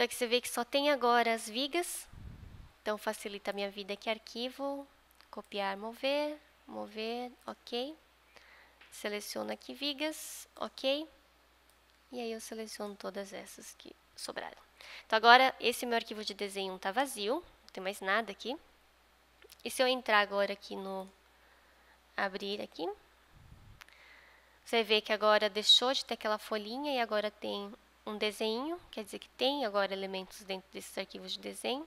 Então aqui você vê que só tem agora as vigas. Então facilita a minha vida aqui, arquivo, copiar, mover, ok. Seleciono aqui vigas, ok. E aí eu seleciono todas essas que sobraram. Então agora esse meu arquivo de desenho está vazio, não tem mais nada aqui. E se eu entrar agora aqui no abrir aqui, você vê que agora deixou de ter aquela folhinha e agora tem um desenho, quer dizer que tem agora elementos dentro desses arquivos de desenho.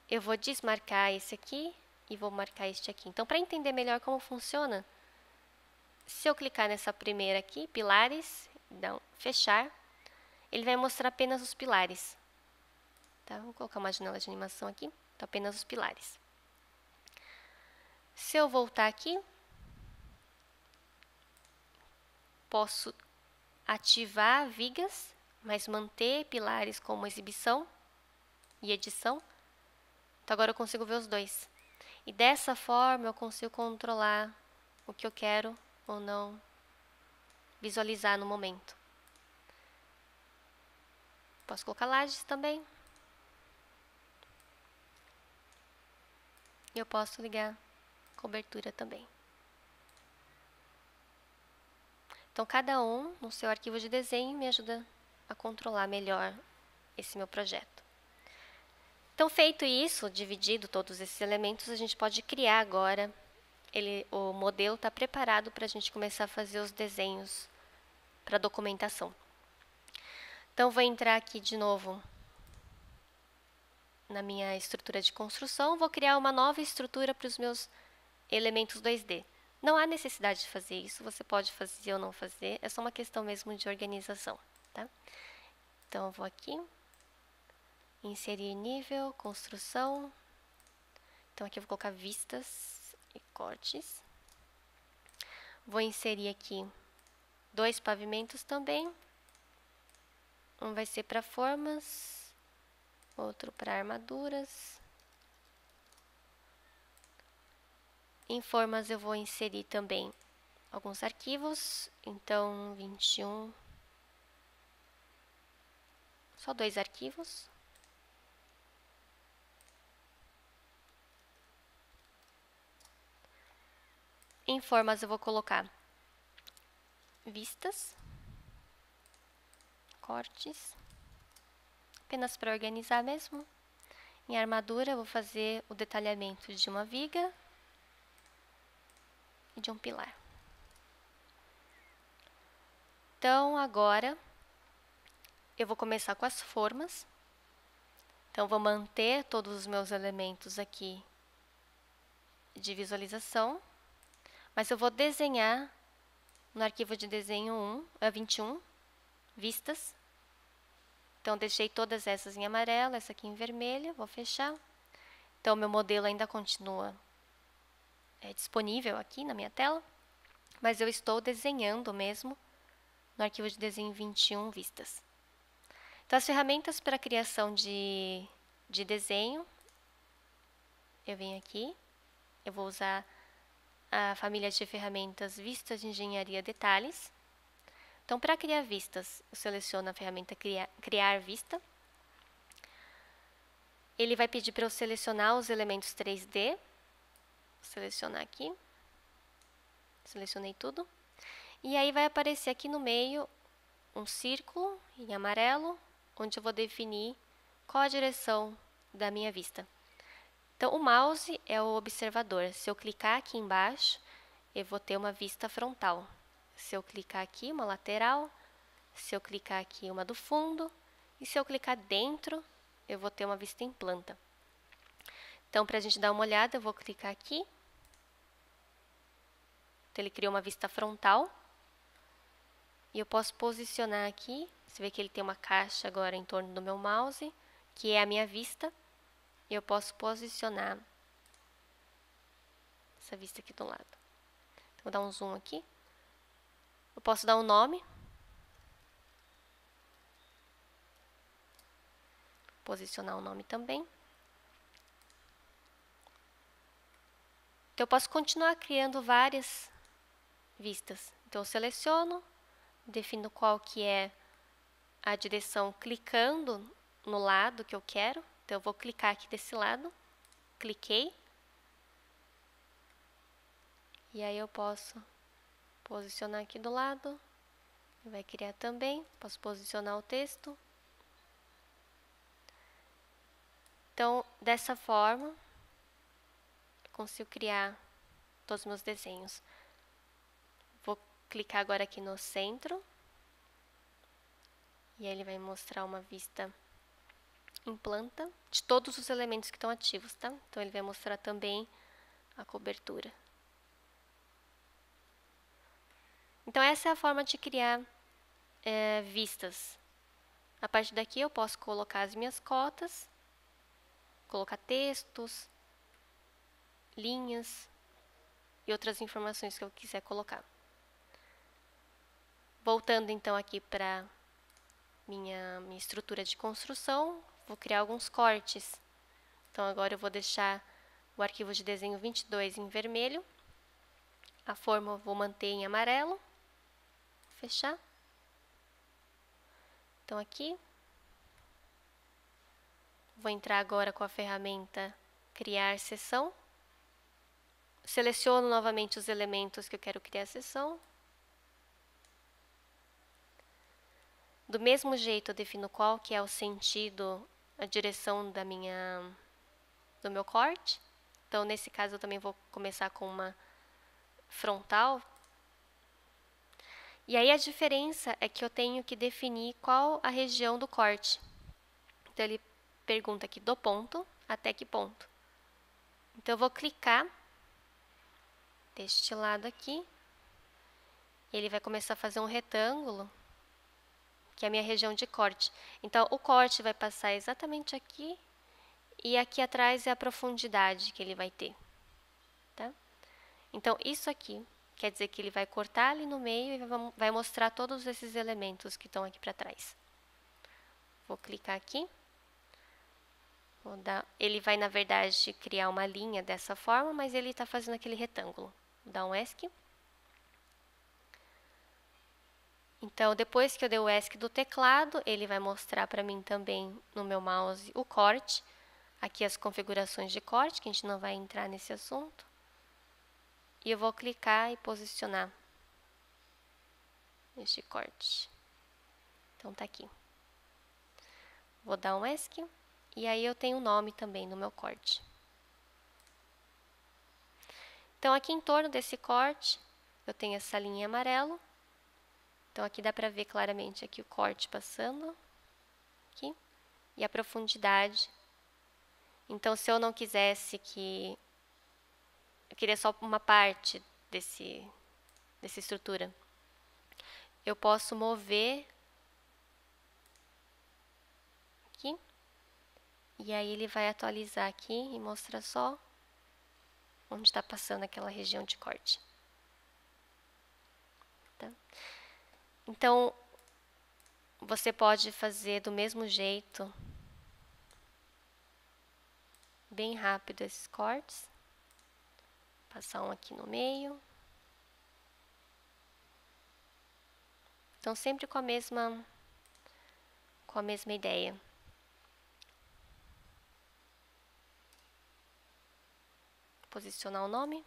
Eu vou desmarcar esse aqui e vou marcar este aqui. Então, para entender melhor como funciona, se eu clicar nessa primeira aqui, pilares, então, fechar, ele vai mostrar apenas os pilares. Tá? Vou colocar uma janela de animação aqui, então apenas os pilares. Se eu voltar aqui, posso ativar vigas, mas manter pilares como exibição e edição. Então agora eu consigo ver os dois. E dessa forma eu consigo controlar o que eu quero ou não visualizar no momento. Posso colocar lajes também. E eu posso ligar cobertura também. Então, cada um no seu arquivo de desenho me ajuda a controlar melhor esse meu projeto. Então, feito isso, dividido todos esses elementos, a gente pode criar agora. O modelo está preparado para a gente começar a fazer os desenhos para documentação. Então, vou entrar aqui de novo na minha estrutura de construção, vou criar uma nova estrutura para os meus elementos 2D. Não há necessidade de fazer isso, você pode fazer ou não fazer, é só uma questão mesmo de organização, tá? Então, eu vou aqui, inserir nível, construção. Então, aqui eu vou colocar vistas e cortes. Vou inserir aqui 2 pavimentos também. Um vai ser para formas, outro para armaduras. Em formas eu vou inserir também alguns arquivos, então 21, só 2 arquivos. Em formas eu vou colocar vistas, cortes, apenas para organizar mesmo. Em armadura eu vou fazer o detalhamento de uma viga e de um pilar. Então, agora, eu vou começar com as formas. Então, vou manter todos os meus elementos aqui de visualização, mas eu vou desenhar no arquivo de desenho 21, vistas. Então, deixei todas essas em amarelo, essa aqui em vermelho, vou fechar. Então, meu modelo ainda continua disponível aqui na minha tela, mas eu estou desenhando mesmo no arquivo de desenho 21, vistas. Então, as ferramentas para a criação de desenho, eu venho aqui, eu vou usar a família de ferramentas Vistas de Engenharia Detalhes. Então, para criar vistas, eu seleciono a ferramenta Criar Vista. Ele vai pedir para eu selecionar os elementos 3D. Vou selecionar aqui. Selecionei tudo. E aí vai aparecer aqui no meio um círculo em amarelo, onde eu vou definir qual a direção da minha vista. Então, o mouse é o observador. Se eu clicar aqui embaixo, eu vou ter uma vista frontal. Se eu clicar aqui, uma lateral. Se eu clicar aqui, uma do fundo. E se eu clicar dentro, eu vou ter uma vista em planta. Então, para a gente dar uma olhada, eu vou clicar aqui. Então, ele criou uma vista frontal. E eu posso posicionar aqui. Você vê que ele tem uma caixa agora em torno do meu mouse, que é a minha vista. E eu posso posicionar essa vista aqui do lado. Então, vou dar um zoom aqui. Eu posso dar um nome. Posicionar o nome também. Então, eu posso continuar criando várias vistas. Então, eu seleciono, defino qual que é a direção clicando no lado que eu quero. Então, eu vou clicar aqui desse lado. Cliquei. E aí, eu posso posicionar aqui do lado. Vai criar também. Posso posicionar o texto. Então, dessa forma, eu consigo criar todos os meus desenhos. Vou clicar agora aqui no centro. E aí ele vai mostrar uma vista em planta de todos os elementos que estão ativos, tá? Então, ele vai mostrar também a cobertura. Então, essa é a forma de criar vistas. A partir daqui, eu posso colocar as minhas cotas, colocar textos, linhas e outras informações que eu quiser colocar. Voltando, então, aqui para minha estrutura de construção, vou criar alguns cortes. Então, agora eu vou deixar o arquivo de desenho 22 em vermelho. A forma eu vou manter em amarelo. Fechar. Então, aqui. Vou entrar agora com a ferramenta Criar Seção. Seleciono novamente os elementos que eu quero criar a seção. Do mesmo jeito, eu defino qual que é o sentido, a direção do meu corte. Então, nesse caso, eu também vou começar com uma frontal. E aí, a diferença é que eu tenho que definir qual a região do corte. Então, ele pergunta aqui do ponto até que ponto. Então, eu vou clicar deste lado aqui. Ele vai começar a fazer um retângulo, que é a minha região de corte. Então, o corte vai passar exatamente aqui. E aqui atrás é a profundidade que ele vai ter. Tá? Então, isso aqui quer dizer que ele vai cortar ali no meio e vai mostrar todos esses elementos que estão aqui para trás. Vou clicar aqui. Ele vai, na verdade, criar uma linha dessa forma, mas ele está fazendo aquele retângulo. Vou dar um ESC. Então, depois que eu dei o ESC do teclado, ele vai mostrar para mim também no meu mouse o corte. Aqui as configurações de corte, que a gente não vai entrar nesse assunto. E eu vou clicar e posicionar este corte. Então, tá aqui. Vou dar um ESC. E aí, eu tenho o nome também no meu corte. Então, aqui em torno desse corte, eu tenho essa linha em amarelo. Então, aqui dá para ver claramente aqui o corte passando. Aqui. E a profundidade. Então, se eu não quisesse que... Eu queria só uma parte dessa estrutura. Eu posso mover aqui. E aí, ele vai atualizar aqui e mostrar só onde está passando aquela região de corte. Tá? Então, você pode fazer do mesmo jeito, bem rápido esses cortes. Passar um aqui no meio. Então, sempre com a mesma ideia. Posicionar o nome.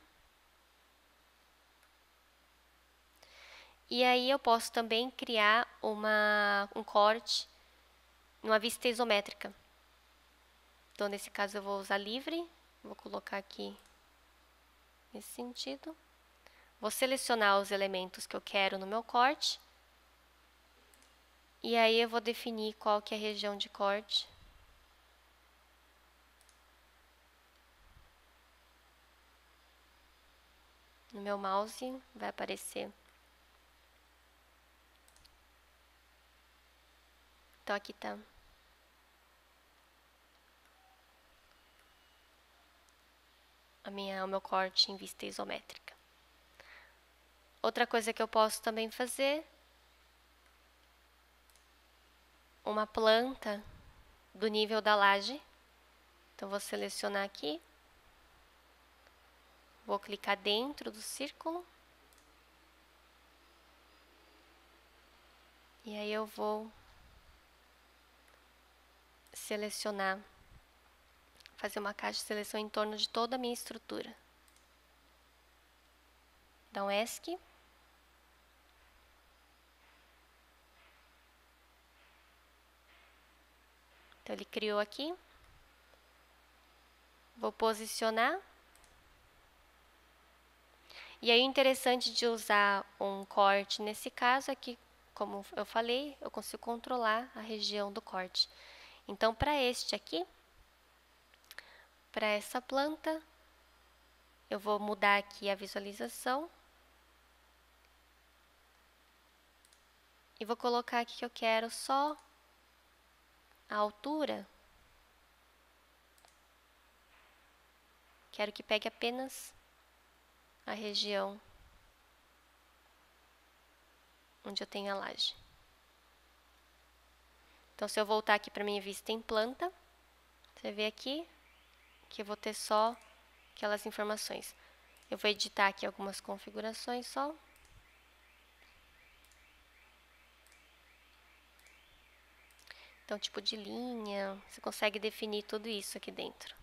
E aí, eu posso também criar um corte, uma vista isométrica. Então, nesse caso, eu vou usar livre. Vou colocar aqui nesse sentido. Vou selecionar os elementos que eu quero no meu corte. E aí, eu vou definir qual que é a região de corte. No meu mouse vai aparecer. Então, aqui está o meu corte em vista isométrica. Outra coisa que eu posso também fazer, uma planta do nível da laje. Então, vou selecionar aqui. Vou clicar dentro do círculo. E aí, eu vou selecionar, fazer uma caixa de seleção em torno de toda a minha estrutura. Dá um ESC. Então, ele criou aqui. Vou posicionar. E aí, o interessante de usar um corte nesse caso é que, como eu falei, eu consigo controlar a região do corte. Então, para este aqui, para essa planta, eu vou mudar aqui a visualização. E vou colocar aqui que eu quero só a altura. Quero que pegue apenas a região onde eu tenho a laje. Então, se eu voltar aqui para minha vista em planta, você vê aqui que eu vou ter só aquelas informações. Eu vou editar aqui algumas configurações só. Então, tipo de linha, você consegue definir tudo isso aqui dentro.